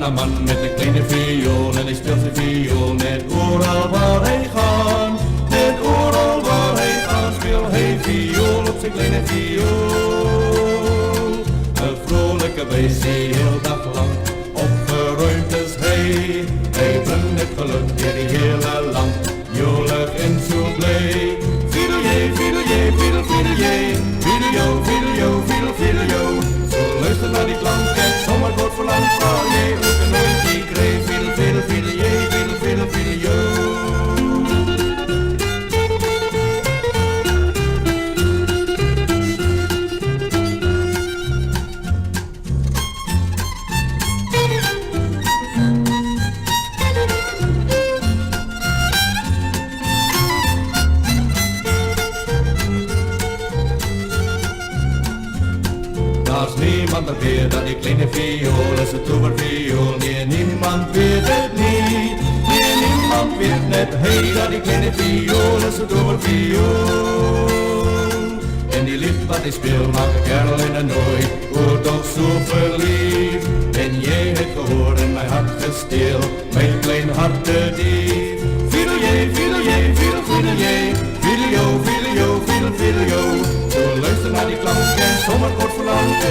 een man met een kleine viool en hij speelt zijn viool net overal waar hij gaat. Net overal waar hij gaat speelt hij viool op zijn kleine viool. Een vrolijke wijs die heel dag lang opgeruimd is hij. Hij brengt het geluk in die hele land, jolig en zo blij. Fiedel-jee, fiedel-jee, fiedel, fiedel-jee, fiedel-jo, fiedel-jo, fiedel, fiedel-jo. Zo luister naar die klank en zomaar wordt verlangd waar jij ook een nooit die kreeg. Fiedel, fiedel, fiedel-jee, fiedel, fiedel, fiedel-jo. Als niemand dat weet dat die kleine viool is een toverviool. Nee, niemand weet het niet. Nee, niemand weet net hey dat die kleine viool is een toverviool. En die lied wat hij speelt maakt een kerel in een nooi, wordt toch zo verliefd. En jij hebt gehoord in mijn hart gesteel, mijn klein hartedief. Fiedel-jee, fiedel-jee, fiedel, fiedel-jee, fiedel-jo, fiedel-jo, fiedel, fiedel-jo. Zo luister naar die klank en zomaar kort verlangt,